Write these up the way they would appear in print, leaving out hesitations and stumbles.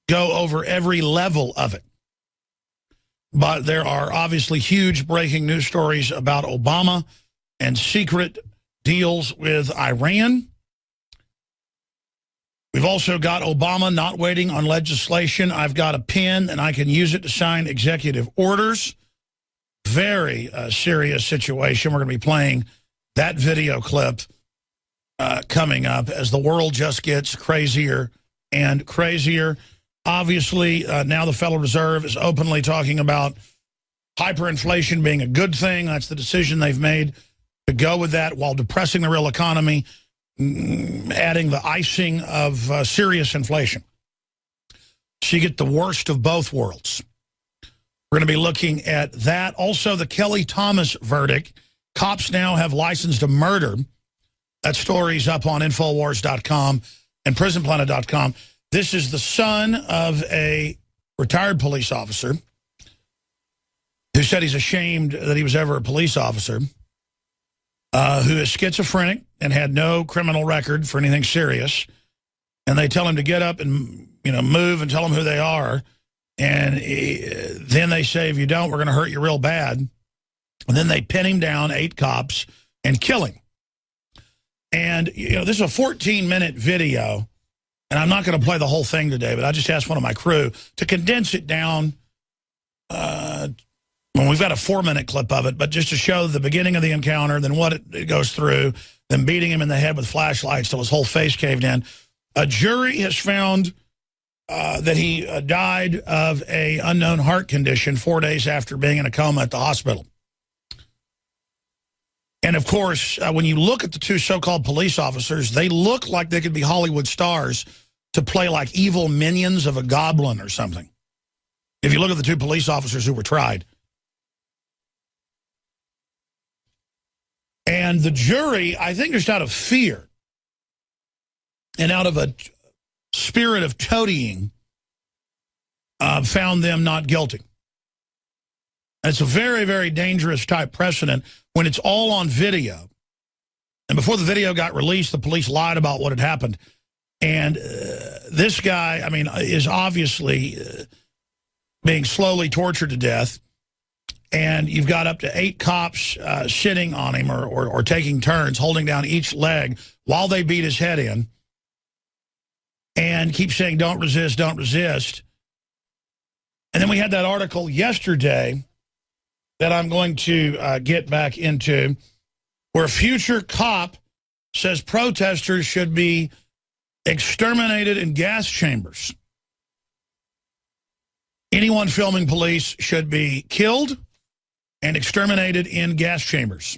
go over every level of it. But there are obviously huge breaking news stories about Obama and secret deals with Iran. We've also got Obama not waiting on legislation. I've got a pen, and I can use it to sign executive orders. Very serious situation. We're going to be playing that video clip coming up as the world just gets crazier and crazier. Obviously, now the Federal Reserve is openly talking about hyperinflation being a good thing. That's the decision they've made to go with that while depressing the real economy, adding the icing of serious inflation. So you get the worst of both worlds. We're going to be looking at that. Also, the Kelly Thomas verdict. Cops now have license to murder. That story's up on Infowars.com and PrisonPlanet.com. This is the son of a retired police officer who said he's ashamed that he was ever a police officer, who is schizophrenic and had no criminal record for anything serious. And they tell him to get up and, move and tell them who they are. And then they say, if you don't, we're going to hurt you real bad. And then they pin him down, 8 cops, and kill him. And, this is a 14-minute video. And I'm not going to play the whole thing today, but I just asked one of my crew to condense it down. We've got a 4-minute clip of it, but just to show the beginning of the encounter, then what it goes through, then beating him in the head with flashlights till his whole face caved in. A jury has found that he died of an unknown heart condition 4 days after being in a coma at the hospital. And, of course, when you look at the 2 so-called police officers, they look like they could be Hollywood stars to play like evil minions of a goblin or something. If you look at the 2 police officers who were tried. And the jury, I think just out of fear and out of a spirit of toadying, found them not guilty. It's a very, very dangerous type precedent when it's all on video. And before the video got released, the police lied about what had happened. And this guy, is obviously being slowly tortured to death. And you've got up to 8 cops sitting on him or taking turns, holding down each leg while they beat his head in. And keep saying, don't resist, don't resist. And then we had that article yesterday that I'm going to get back into, where a future cop says protesters should be exterminated in gas chambers. Anyone filming police should be killed and exterminated in gas chambers.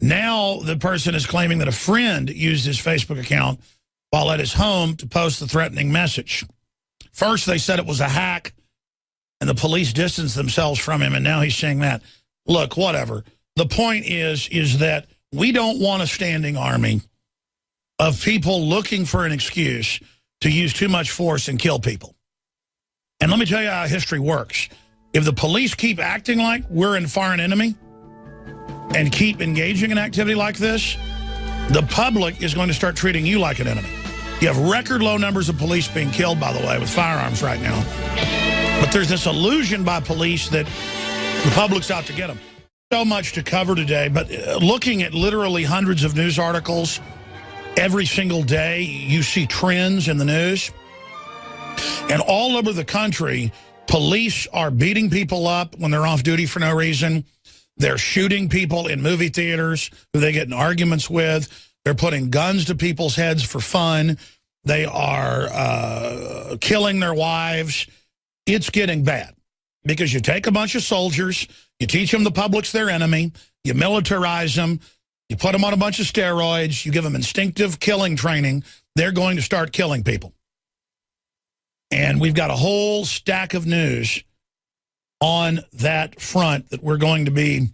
Now the person is claiming that a friend used his Facebook account while at his home to post the threatening message. First, they said it was a hack, and the police distanced themselves from him, and now he's saying that. Look, whatever. The point is that we don't want a standing army of people looking for an excuse to use too much force and kill people. And let me tell you how history works. If the police keep acting like we're in foreign enemy and keep engaging in activity like this, the public is going to start treating you like an enemy. You have record low numbers of police being killed, by the way, with firearms right now. But there's this illusion by police that the public's out to get them. So much to cover today, but looking at literally hundreds of news articles every single day, you see trends in the news. And all over the country, police are beating people up when they're off duty for no reason. They're shooting people in movie theaters who they get in arguments with. They're putting guns to people's heads for fun. They are killing their wives. It's getting bad because you take a bunch of soldiers, you teach them the public's their enemy, you militarize them, you put them on a bunch of steroids, you give them instinctive killing training, they're going to start killing people. And we've got a whole stack of news on that front that we're going to be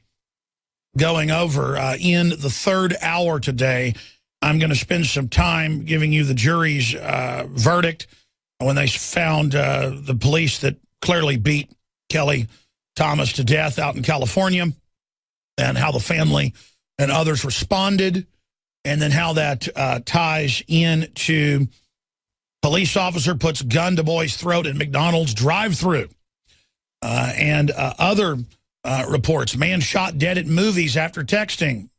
going over in the third hour today. I'm going to spend some time giving you the jury's verdict when they found the police that clearly beat Kelly Thomas to death out in California, and how the family and others responded. and then how that ties into police officer puts gun to boy's throat in McDonald's drive-thru, and other reports. Man shot dead at movies after texting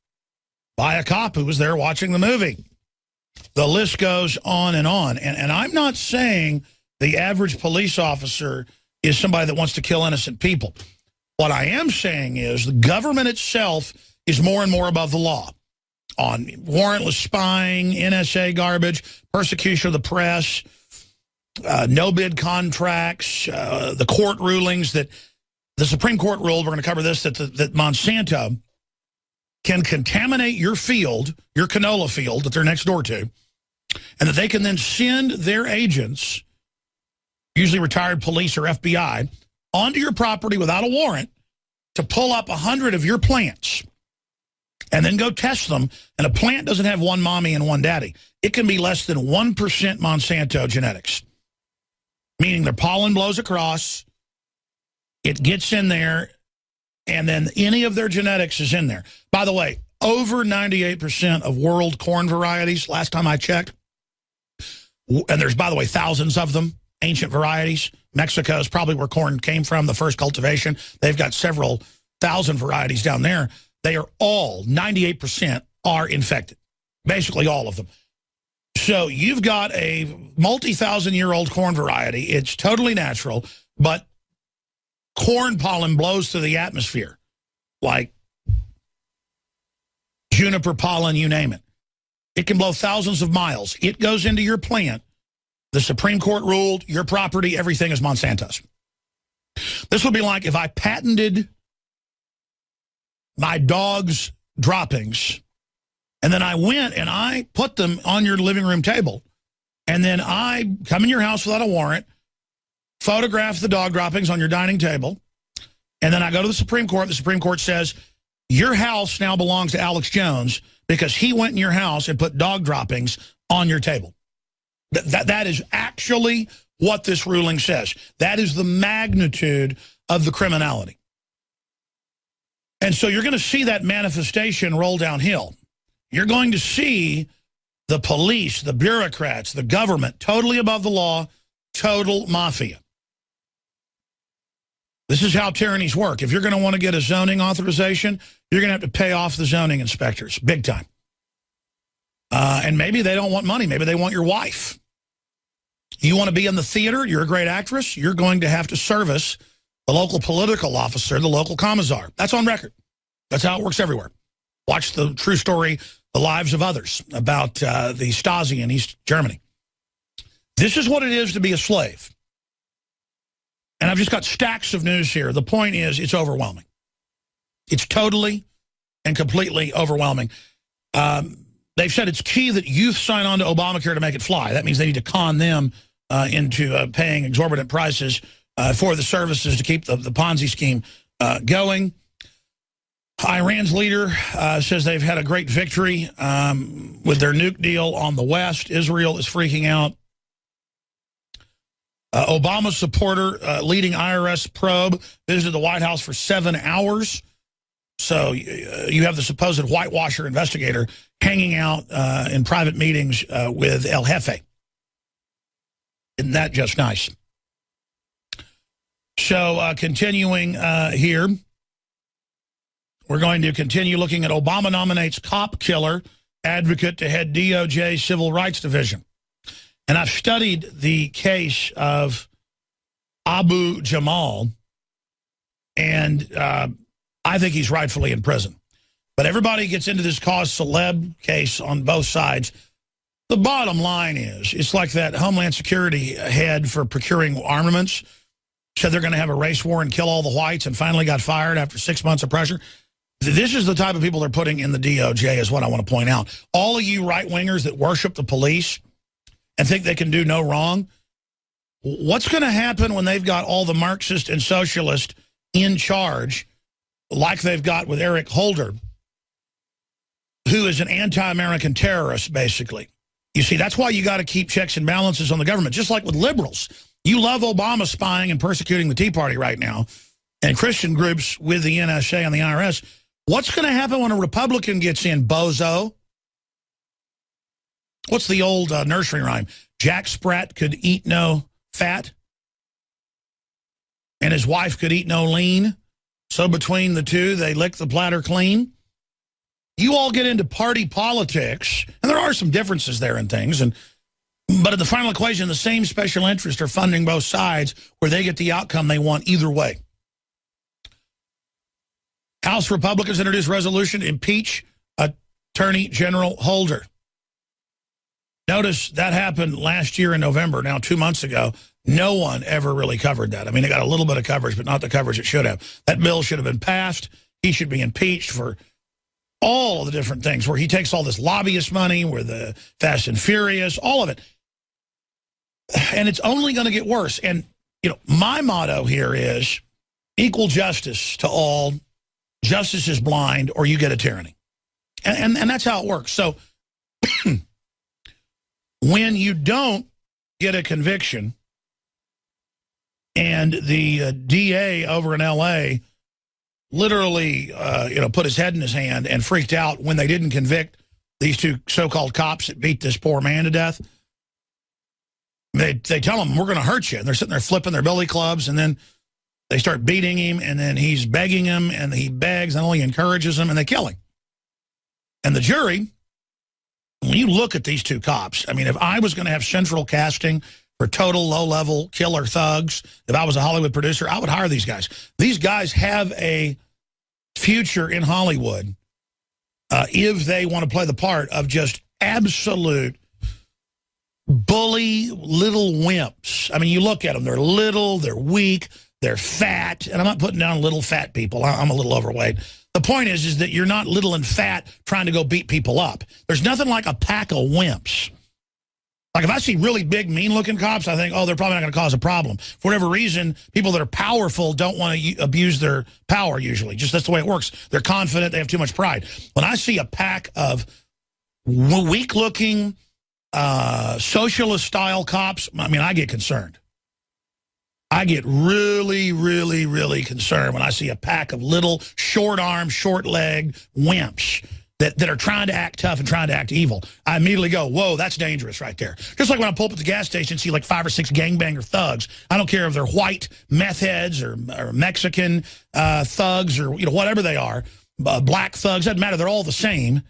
by a cop who was there watching the movie. The list goes on and on. And I'm not saying the average police officer is somebody that wants to kill innocent people. What I am saying is the government itself is more and more above the law on warrantless spying, NSA garbage, persecution of the press, no-bid contracts, the court rulings that the Supreme Court ruled, we're going to cover this, that Monsanto can contaminate your field, your canola field that they're next door to, and that they can then send their agents, usually retired police or FBI, onto your property without a warrant to pull up 100 of your plants and then go test them. And a plant doesn't have one mommy and one daddy. It can be less than 1% Monsanto genetics, meaning their pollen blows across, it gets in there, and then any of their genetics is in there. By the way, over 98% of world corn varieties, last time I checked, and there's, by the way, thousands of them, ancient varieties. Mexico is probably where corn came from, the first cultivation. They've got several thousand varieties down there. They are all, 98% are infected, basically all of them. So you've got a multi-thousand-year-old corn variety. It's totally natural, but corn pollen blows through the atmosphere, like juniper pollen, you name it. It can blow thousands of miles. It goes into your plant. The Supreme Court ruled your property, everything is Monsanto's. This would be like if I patented my dog's droppings, and then I went and I put them on your living room table, and then I come in your house without a warrant, photograph the dog droppings on your dining table, and then I go to the Supreme Court. The Supreme Court says, your house now belongs to Alex Jones because he went in your house and put dog droppings on your table. That is actually what this ruling says. That is the magnitude of the criminality. And so you're going to see that manifestation roll downhill. You're going to see the police, the bureaucrats, the government, totally above the law, total mafia. This is how tyrannies work. If you're going to want to get a zoning authorization, you're going to have to pay off the zoning inspectors, big time. And maybe they don't want money. Maybe they want your wife. You want to be in the theater, you're a great actress, you're going to have to service the local political officer, the local commissar. That's on record. That's how it works everywhere. Watch the true story, The Lives of Others, about the Stasi in East Germany. This is what it is to be a slave. And I've just got stacks of news here. The point is, it's overwhelming. It's totally and completely overwhelming. They've said it's key that youth sign on to Obamacare to make it fly. That means they need to con them into paying exorbitant prices for the services to keep the Ponzi scheme going. Iran's leader says they've had a great victory with their nuke deal on the West. Israel is freaking out. Obama supporter leading IRS probe visited the White House for 7 hours. So you have the supposed whitewasher investigator hanging out in private meetings with El Jefe. Isn't that just nice? So continuing here, we're going to continue looking at Obama nominates cop killer advocate to head DOJ Civil Rights Division. And I've studied the case of Abu Jamal, and I think he's rightfully in prison. But everybody gets into this cause celeb case on both sides. The bottom line is, it's like that Homeland Security head for procuring armaments said they're going to have a race war and kill all the whites and finally got fired after 6 months of pressure. This is the type of people they're putting in the DOJ is what I want to point out. All of you right-wingers that worship the police and think they can do no wrong, what's going to happen when they've got all the Marxist and socialist in charge, like they've got with Eric Holder, who is an anti-American terrorist, basically? You see, that's why you got to keep checks and balances on the government, just like with liberals. You love Obama spying and persecuting the Tea Party right now, and Christian groups with the NSA and the IRS. What's going to happen when a Republican gets in, bozo? What's the old nursery rhyme? Jack Sprat could eat no fat, and his wife could eat no lean. So between the two, they lick the platter clean. You all get into party politics, and there are some differences there in things, but in the final equation, the same special interests are funding both sides where they get the outcome they want either way. House Republicans introduced resolution to impeach Attorney General Holder. Notice that happened last year in November, now 2 months ago. No one ever really covered that. I mean, it got a little bit of coverage, but not the coverage it should have. That bill should have been passed. He should be impeached for all of the different things, where he takes all this lobbyist money, where the Fast and Furious, all of it. And it's only going to get worse. And, you know, my motto here is equal justice to all. Justice is blind, or you get a tyranny. And that's how it works. So when you don't get a conviction, and the DA over in L.A. literally, put his head in his hand and freaked out when they didn't convict these two so-called cops that beat this poor man to death. They tell him, we're going to hurt you. And they're sitting there flipping their billy clubs, and then they start beating him, and then he's begging him, and he begs, and only encourages him, and they kill him. And the jury, when you look at these two cops, I mean, if I was going to have central casting for total low-level killer thugs, if I was a Hollywood producer, I would hire these guys. These guys have a future in Hollywood if they want to play the part of just absolute bully little wimps. I mean, you look at them, they're little, they're weak, they're fat, and I'm not putting down little fat people. I'm a little overweight. The point is that you're not little and fat trying to go beat people up. There's nothing like a pack of wimps. Like, if I see really big, mean-looking cops, I think, oh, they're probably not going to cause a problem. For whatever reason, people that are powerful don't want to abuse their power, usually. Just that's the way it works. They're confident. They have too much pride. When I see a pack of weak-looking, socialist-style cops, I mean, I get concerned. I get really, really, really concerned when I see a pack of little, short-armed, short-legged wimps that are trying to act tough and trying to act evil. I immediately go, whoa, that's dangerous right there. Just like when I pull up at the gas station and see like 5 or 6 gangbanger thugs. I don't care if they're white meth heads or Mexican thugs or whatever they are, black thugs, doesn't matter. They're all the same.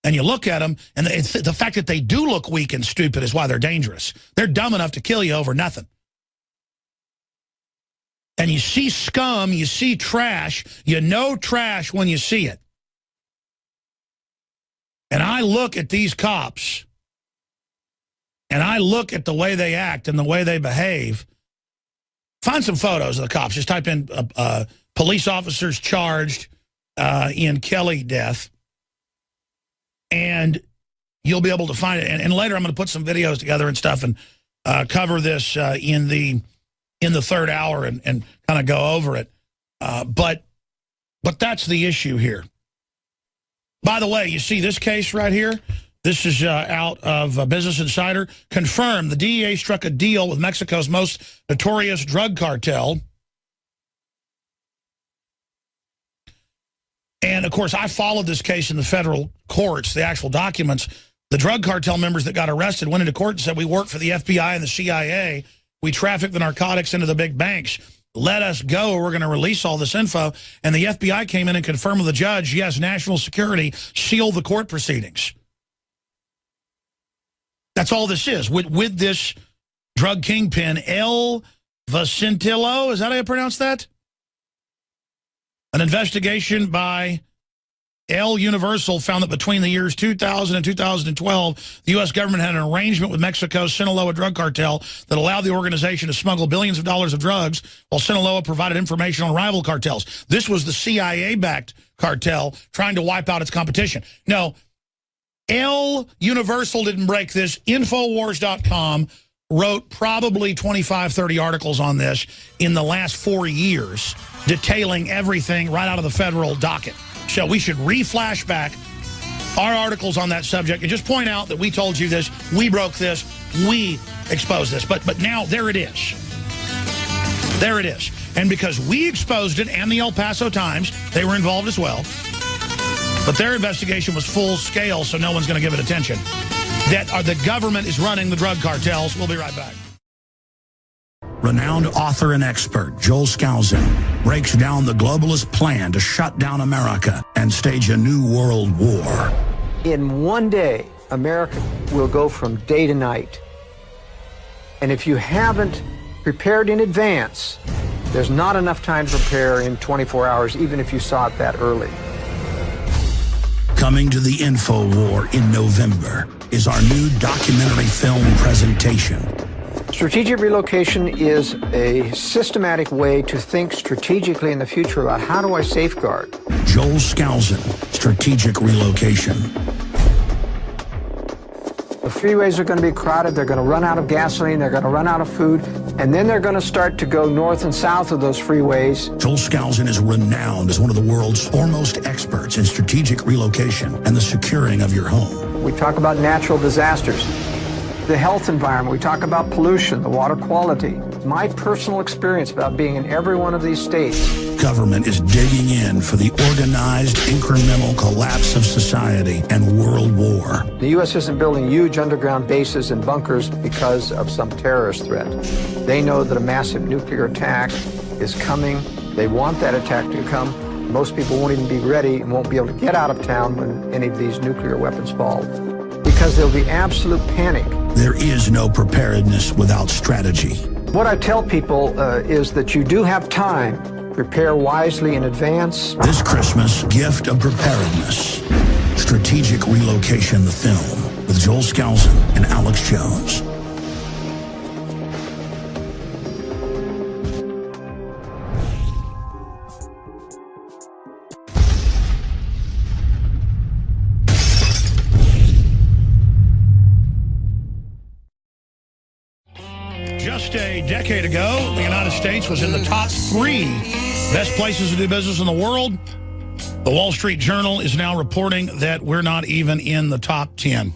And you look at them, and the fact that they do look weak and stupid is why they're dangerous. They're dumb enough to kill you over nothing. And you see scum, you see trash, you know trash when you see it. And I look at these cops, and I look at the way they act and the way they behave. Find some photos of the cops. Just type in police officers charged in Kelly death, and you'll be able to find it. And later I'm going to put some videos together and stuff and cover this in the third hour and kind of go over it. But that's the issue here. By the way, you see this case right here? This is out of Business Insider. Confirmed, the DEA struck a deal with Mexico's most notorious drug cartel. And, of course, I followed this case in the federal courts, the actual documents. The drug cartel members that got arrested went into court and said, we work for the FBI and the CIA. We traffic the narcotics into the big banks. Let us go, or we're going to release all this info. And the FBI came in and confirmed with the judge, yes, national security sealed the court proceedings. That's all this is. With this drug kingpin, El Vicentillo, is that how you pronounce that? An investigation by El Universal found that between the years 2000 and 2012, the U.S. government had an arrangement with Mexico's Sinaloa drug cartel that allowed the organization to smuggle billions of dollars of drugs, while Sinaloa provided information on rival cartels. This was the CIA-backed cartel trying to wipe out its competition. No, El Universal didn't break this. Infowars.com wrote probably 25, 30 articles on this in the last 4 years, detailing everything right out of the federal docket. So we should re-flash back our articles on that subject and just point out that we told you this, we broke this, we exposed this. But now there it is. There it is. And because we exposed it, and the El Paso Times, they were involved as well. But their investigation was full scale, so no one's going to give it attention. that the government is running the drug cartels. We'll be right back. Renowned author and expert Joel Skousen breaks down the globalist plan to shut down America and stage a new world war. In one day, America will go from day to night. And if you haven't prepared in advance, there's not enough time to prepare in 24 hours, even if you saw it that early. Coming to the Info War in November is our new documentary film presentation. Strategic relocation is a systematic way to think strategically in the future about how do I safeguard. Joel Skousen, Strategic Relocation. The freeways are going to be crowded, they're going to run out of gasoline, they're going to run out of food, and then they're going to start to go north and south of those freeways. Joel Skousen is renowned as one of the world's foremost experts in strategic relocation and the securing of your home. We talk about natural disasters, the health environment, we talk about pollution, the water quality. My personal experience about being in every one of these states. Government is digging in for the organized, incremental collapse of society and world war. The U.S. isn't building huge underground bases and bunkers because of some terrorist threat. They know that a massive nuclear attack is coming. They want that attack to come. Most people won't even be ready and won't be able to get out of town when any of these nuclear weapons fall, because there'll be absolute panic. There is no preparedness without strategy. What I tell people is that you do have time. Prepare wisely in advance. This Christmas, gift of preparedness. Strategic Relocation, the film, with Joel Skousen and Alex Jones. Just a decade ago, the United States was in the top 3 best places to do business in the world. The Wall Street Journal is now reporting that we're not even in the top 10.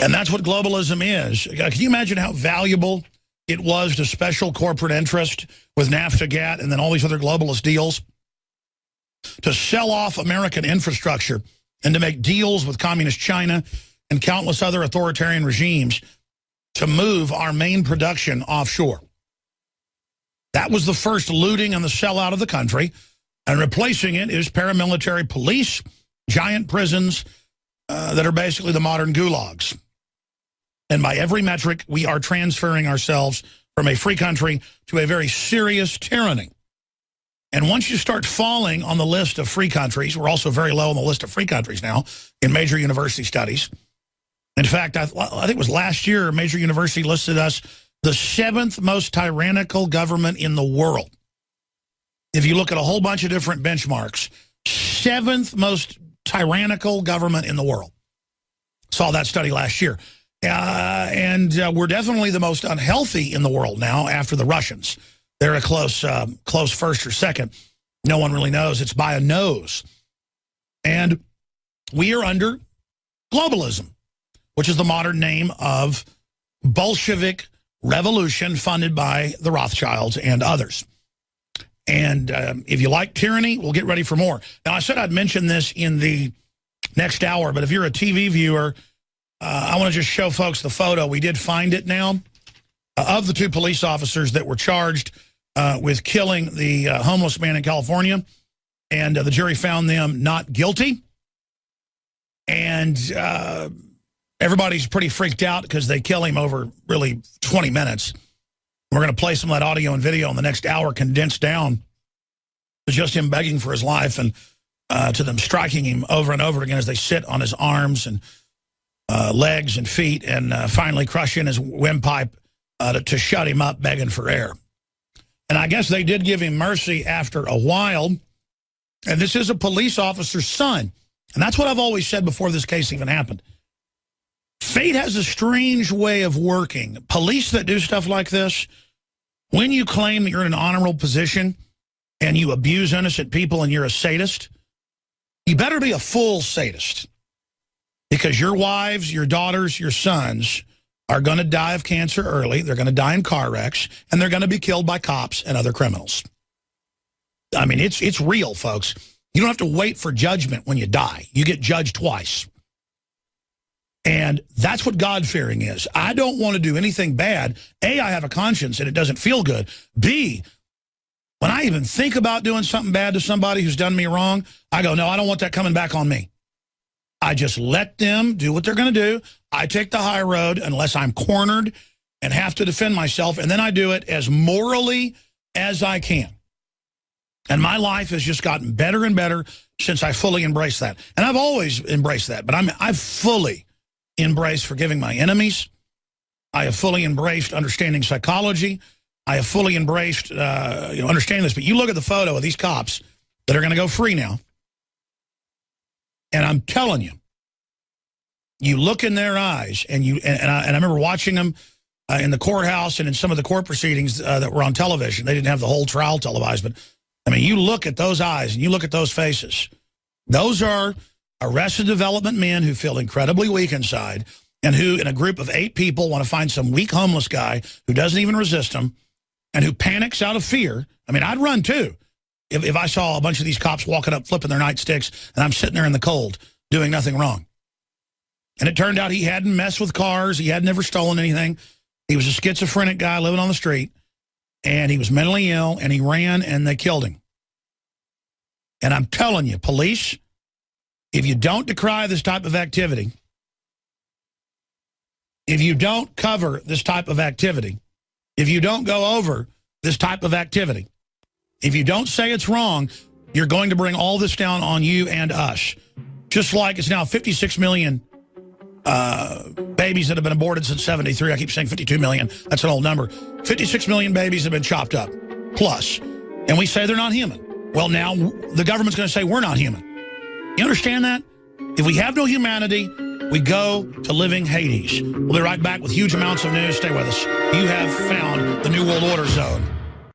And that's what globalism is. Can you imagine how valuable it was to special corporate interest with NAFTA, GATT, and then all these other globalist deals to sell off American infrastructure and to make deals with communist China and countless other authoritarian regimes to move our main production offshore. That was the first looting and the sellout of the country, and replacing it is paramilitary police, giant prisons that are basically the modern gulags. And by every metric, we are transferring ourselves from a free country to a very serious tyranny. And once you start falling on the list of free countries, we're also very low on the list of free countries now in major university studies. In fact, I think it was last year, a major university listed us the 7th most tyrannical government in the world. If you look at a whole bunch of different benchmarks, 7th most tyrannical government in the world. Saw that study last year. And we're definitely the most unhealthy in the world now after the Russians. They're a close first or second. No one really knows. It's by a nose. And we are under globalism, which is the modern name of Bolshevik revolution funded by the Rothschilds and others. And if you like tyranny, we'll get ready for more. Now, I said I'd mention this in the next hour, but if you're a TV viewer, I want to just show folks the photo. We did find it now of the 2 police officers that were charged with killing the homeless man in California. And the jury found them not guilty. And everybody's pretty freaked out because they kill him over really 20 minutes. We're going to play some of that audio and video in the next hour, condensed down to just him begging for his life and to them striking him over and over again as they sit on his arms and legs and feet and finally crush in his windpipe to shut him up, begging for air. And I guess they did give him mercy after a while. And this is a police officer's son. And that's what I've always said before this case even happened. Fate has a strange way of working. Police that do stuff like this, when you claim that you're in an honorable position and you abuse innocent people and you're a sadist, you better be a full sadist. Because your wives, your daughters, your sons are going to die of cancer early. They're going to die in car wrecks, and they're going to be killed by cops and other criminals. I mean, it's real, folks. You don't have to wait for judgment when you die. You get judged twice. And that's what God-fearing is. I don't want to do anything bad. A, I have a conscience and it doesn't feel good. B, when I even think about doing something bad to somebody who's done me wrong, I go, no, I don't want that coming back on me. I just let them do what they're going to do. I take the high road unless I'm cornered and have to defend myself, and then I do it as morally as I can. And my life has just gotten better and better since I fully embraced that. And I've always embraced that, but I've fully embraced forgiving my enemies. I have fully embraced understanding psychology. I have fully embraced understanding this. But you look at the photo of these cops that are going to go free now, and I'm telling you, you look in their eyes, and I remember watching them in the courthouse and in some of the court proceedings that were on television. They didn't have the whole trial televised, but I mean, you look at those eyes and you look at those faces. Those are Arrested Development men who feel incredibly weak inside, and who, in a group of 8 people, want to find some weak homeless guy who doesn't even resist them and who panics out of fear. I mean, I'd run too if I saw a bunch of these cops walking up, flipping their nightsticks, and I'm sitting there in the cold doing nothing wrong. And it turned out he hadn't messed with cars. He had never stolen anything. He was a schizophrenic guy living on the street, and he was mentally ill, and he ran, and they killed him. And I'm telling you, police, if you don't decry this type of activity, if you don't cover this type of activity, if you don't go over this type of activity, if you don't say it's wrong, you're going to bring all this down on you and us. Just like it's now 56 million babies that have been aborted since 73. I keep saying 52 million. That's an old number. 56 million babies have been chopped up, plus. And we say they're not human. Well, now the government's going to say we're not human. You understand that? If we have no humanity, we go to living Hades. We'll be right back with huge amounts of news. Stay with us. You have found the New World Order Zone.